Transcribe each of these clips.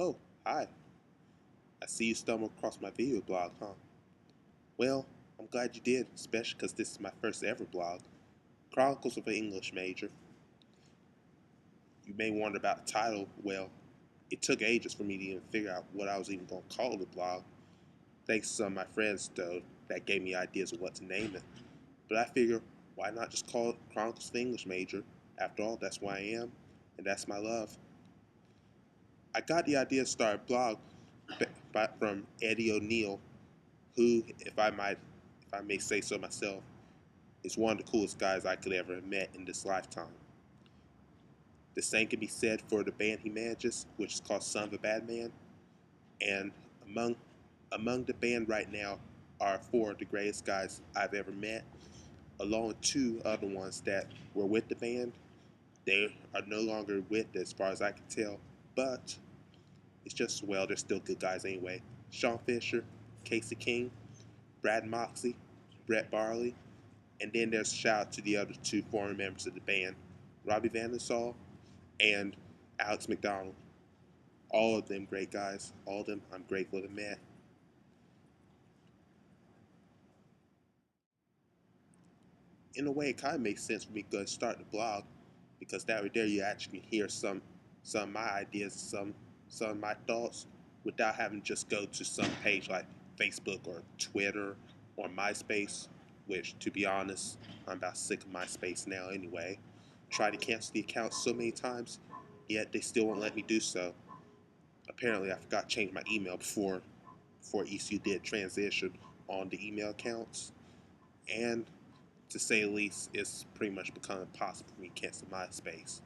Oh, hi. I see you stumbled across my video blog, huh? Well, I'm glad you did, especially because this is my first ever blog. Chronicles of an English Major. You may wonder about the title. Well, it took ages for me to even figure out what I was even going to call the blog. Thanks to some of my friends, though, that gave me ideas of what to name it. But I figure, why not just call it Chronicles of the English Major? After all, that's who I am, and that's my love. I got the idea to start a blog from Eddie O'Neill, who, if I may say so myself, is one of the coolest guys I could ever have met in this lifetime. The same can be said for the band he manages, which is called Son of a Bad Man. And among among the band right now are four of the greatest guys I've ever met, along with two other ones that were with the band. They are no longer with it as far as I can tell, but it's just, well, they're still good guys anyway. Sean Fisher, Casey King, Brad Moxley, Brett Barley, and then there's a shout out to the other two former members of the band, Robbie Van Der Sal and Alex McDonald. All of them great guys. All of them I'm grateful to met. In a way, it kind of makes sense for me to start the blog because that right there you actually can hear some of my ideas, some of my thoughts without having to just go to some page like Facebook or Twitter or MySpace, which, to be honest, I'm about sick of MySpace now anyway. Tried to cancel the account so many times, yet they still won't let me do so. Apparently, I forgot to change my email before ECU did transition on the email accounts, and to say the least, it's pretty much become impossible for me to cancel MySpace.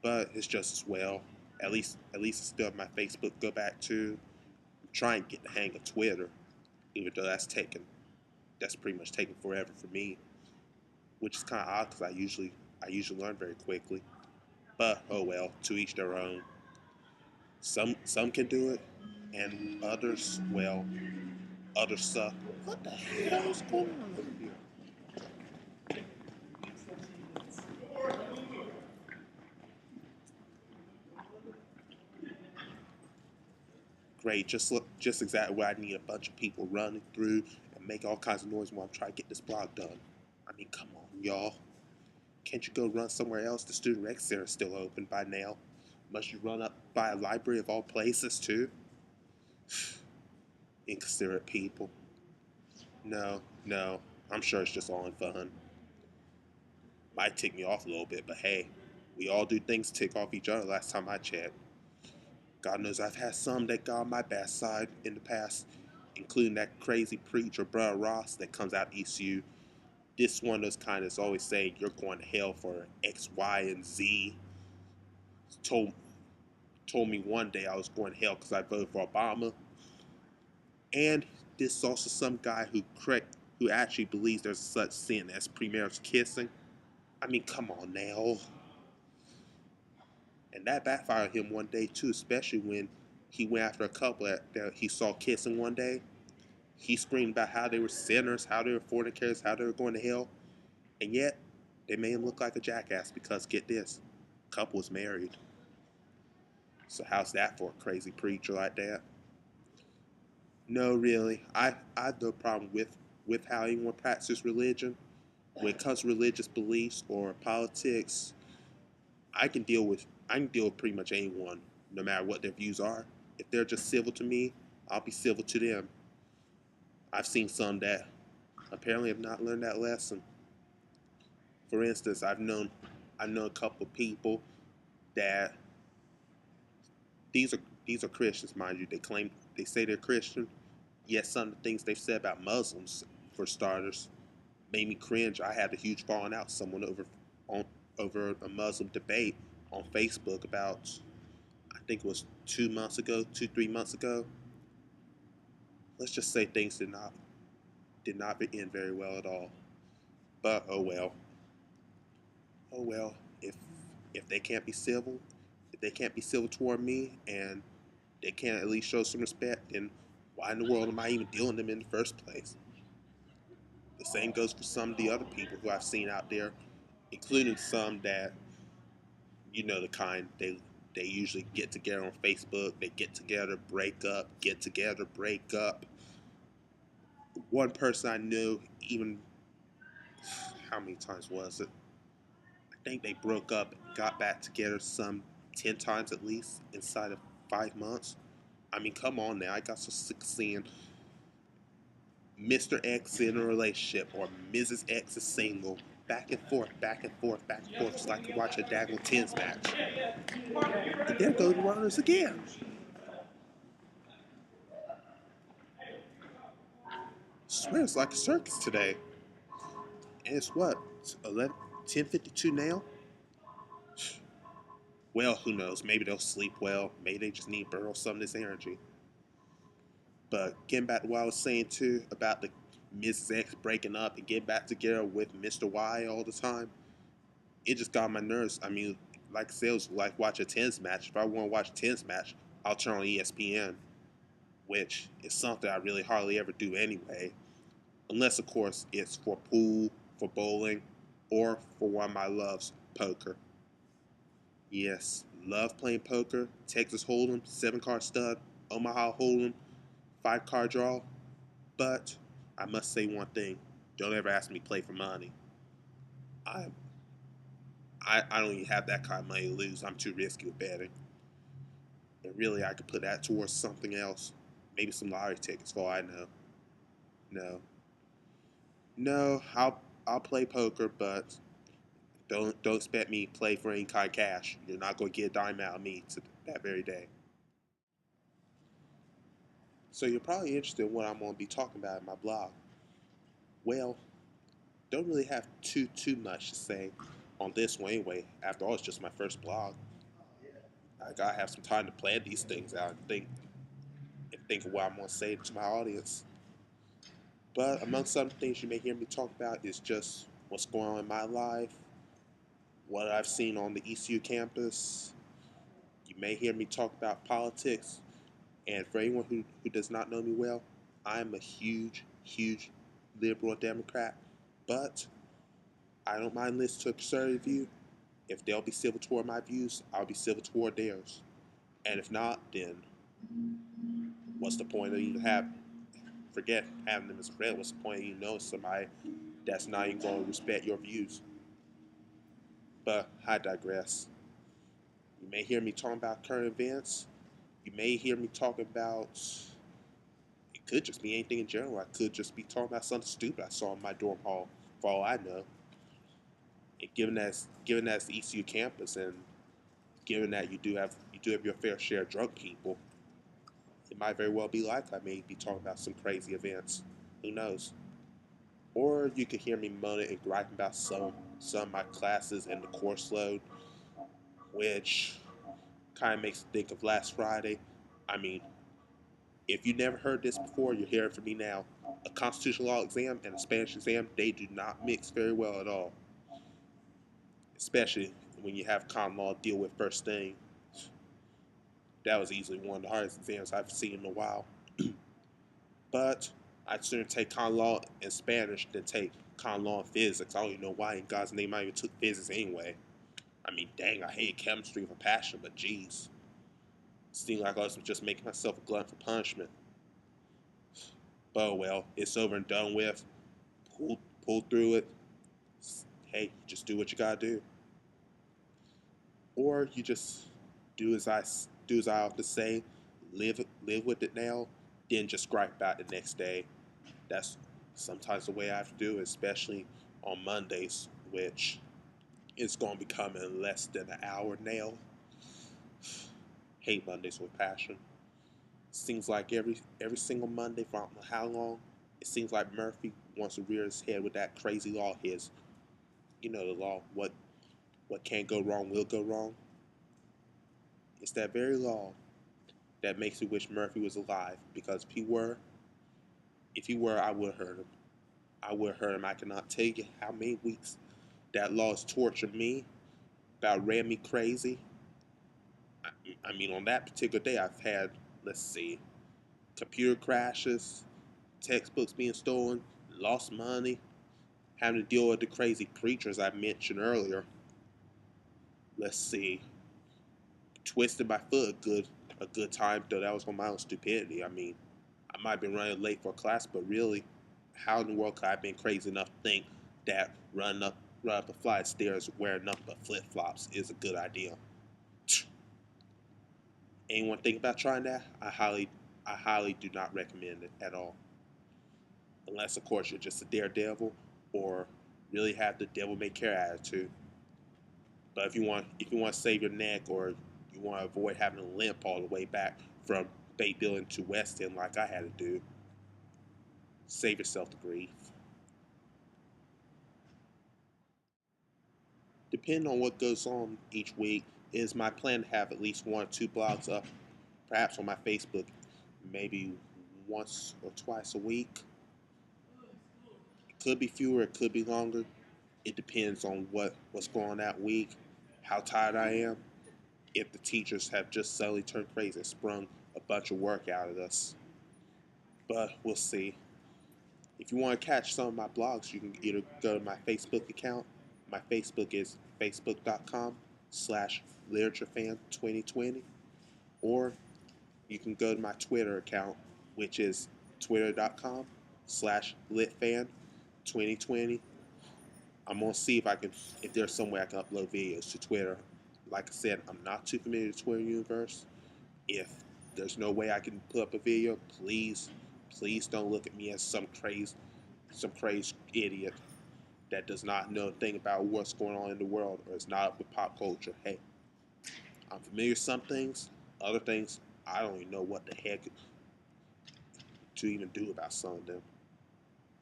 But it's just as well. At least I still have my Facebook to go back to. I'm trying to get the hang of Twitter, even though that's pretty much taken forever for me, which is kind of odd because I usually learn very quickly. But oh well, to each their own. Some can do it, and others, well, others suck. What the hell is going on over here? Great, just exactly what I need. A bunch of people running through and make all kinds of noise while I'm trying to get this blog done. I mean, come on, y'all. Can't you go run somewhere else? The student rec center is still open by now. Must you run up by a library of all places too? Inconsiderate people. No, no, I'm sure it's just all in fun. Might tick me off a little bit, but hey, we all do things to tick off each other last time I checked. God knows I've had some that got on my bad side in the past, including that crazy preacher, Bruh Ross, that comes out of ECU. This one of those kind that's always saying you're going to hell for X, Y, and Z. Told told me one day I was going to hell because I voted for Obama. And this is also some guy who actually believes there's such sin as premarital kissing. I mean, come on now. And that backfired on him one day too, especially when he went after a couple that he saw kissing one day. He screamed about how they were sinners, how they were fornicators, how they were going to hell, and yet they made him look like a jackass because, get this, couple was married. So how's that for a crazy preacher like that? No, really, I have no problem with how anyone practices religion. When it comes to religious beliefs or politics, I can deal with pretty much anyone, no matter what their views are. If they're just civil to me, I'll be civil to them. I've seen some that apparently have not learned that lesson. For instance, I've known a couple of people that these are these are Christians, mind you. They say they're Christian, yet some of the things they've said about Muslims, for starters, made me cringe. I had a huge falling out with someone on over a Muslim debate on Facebook about, I think it was 2 months ago, 3 months ago. Let's just say things did not end very well at all. But oh well, oh well. If they can't be civil, if they can't be civil toward me, and they can't at least show some respect, then why in the world am I even dealing with them in the first place? The same goes for some of the other people who I've seen out there, including some that, the kind, They usually get together on Facebook. They get together, break up, get together, break up. One person I knew, even how many times was it? I think they broke up, got back together some 10 times at least inside of 5 months. I mean, come on now. I got so sick of seeing Mr. X in a relationship or Mrs. X is single. Back and forth, back and forth, back and forth. It's like to watch a daggone tens match. And there go the runners again. I swear it's like a circus today. And it's what? It's 10:52 now? Well, who knows? Maybe they'll sleep well. Maybe they just need to burn some of this energy. But getting back to what I was saying too about the Mrs. X breaking up and getting back together with Mr. Y all the time, it just got on my nerves. I mean, like I said, it was like watch a tennis match. If I want to watch a tennis match, I'll turn on ESPN, which is something I really hardly ever do anyway. Unless, of course, it's for pool, for bowling, or for one of my loves, poker. Yes, love playing poker, Texas Hold'em, 7 card stud, Omaha Hold'em, 5 card draw. But I must say one thing: don't ever ask me to play for money. I I don't even have that kind of money to lose. I'm too risky with betting. And really, I could put that towards something else. Maybe some lottery tickets, for all I know. No, no, I'll play poker, but don't expect me to play for any kind of cash. You're not going to get a dime out of me to that very day. So you're probably interested in what I'm going to be talking about in my blog. Well, don't really have too much to say on this one anyway. After all, it's just my first blog. I gotta have some time to plan these things out and think of what I'm gonna say to my audience. But among some things you may hear me talk about is just what's going on in my life, what I've seen on the ECU campus. You may hear me talk about politics. And for anyone who does not know me well, I'm a huge liberal Democrat. But I don't mind listening to a conservative view. If they'll be civil toward my views, I'll be civil toward theirs. And if not, then what's the point of even having? Forget having them as a friend. What's the point of you know somebody that's not even going to respect your views? But I digress. You may hear me talking about current events. You may hear me talking about. It could just be anything in general. I could just be talking about something stupid I saw in my dorm hall. For all I know, and given that it's the ECU campus, and given that you do have your fair share of drunk people, it might very well be like I may be talking about some crazy events. Who knows? Or you could hear me moaning and griping about some of my classes and the course load, which kind of makes me think of last Friday. I mean, if you never heard this before, you're hearing from me now. A constitutional law exam and a Spanish exam, they do not mix very well at all. Especially when you have common law to deal with first thing. That was easily one of the hardest exams I've seen in a while. But I'd sooner take common law and Spanish than take common law and physics. I don't even know why in God's name I even took physics anyway. I mean, dang, I hate chemistry with a passion, but geez. It seemed like I was just making myself a glutton for punishment. But oh well, it's over and done with. Pull through it. Hey, just do what you gotta do. Or you just do as I do as I often say, live with it now, then just gripe about it the next day. That's sometimes the way I have to do it, especially on Mondays, which is going to be coming in less than an hour now. Hate Mondays with passion. Seems like every single Monday for I don't know how long, it seems like Murphy wants to rear his head with that crazy law of his. You know the law, what can't go wrong will go wrong. It's that very law that makes me wish Murphy was alive, because if he were, I would have hurt him. I would have hurt him. I cannot tell you how many weeks that law has tortured me, about ran me crazy. I mean, on that particular day, I've had, let's see, computer crashes, textbooks being stolen, lost money, having to deal with the crazy preachers I mentioned earlier. Let's see, twisted my foot a good time, though that was on my own stupidity. I mean, I might have been running late for class, but really, how in the world could I have been crazy enough to think that run up a flight of stairs wearing nothing but flip flops is a good idea? Anyone think about trying that? I highly do not recommend it at all. Unless, of course, you're just a daredevil or really have the devil may care attitude. But if you want to save your neck or you want to avoid having a limp all the way back from Bay Building to West End like I had to do, save yourself the grief. Depending on what goes on each week, it is my plan to have at least one or two blogs up, perhaps on my Facebook, maybe once or twice a week. It could be fewer, it could be longer. It depends on what's going on that week, how tired I am, if the teachers have just suddenly turned crazy and sprung a bunch of work out at us. But we'll see. If you want to catch some of my blogs, you can either go to my Facebook account. My Facebook is facebook.com/literaturefan2020, or you can go to my Twitter account, which is twitter.com/litfan2020. I'm gonna see if there's some way I can upload videos to Twitter. Like I said, I'm not too familiar with Twitter universe. If there's no way I can put up a video, please don't look at me as some crazy idiot that does not know a thing about what's going on in the world or is not up with pop culture. Hey, I'm familiar with some things, other things I don't even know what the heck to even do about some of them.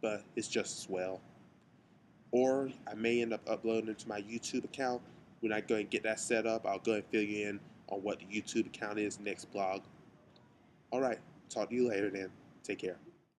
But it's just as well. Or I may end up uploading it to my YouTube account. When I go and get that set up, I'll go and fill you in on what the YouTube account is next blog. All right, talk to you later then. Take care.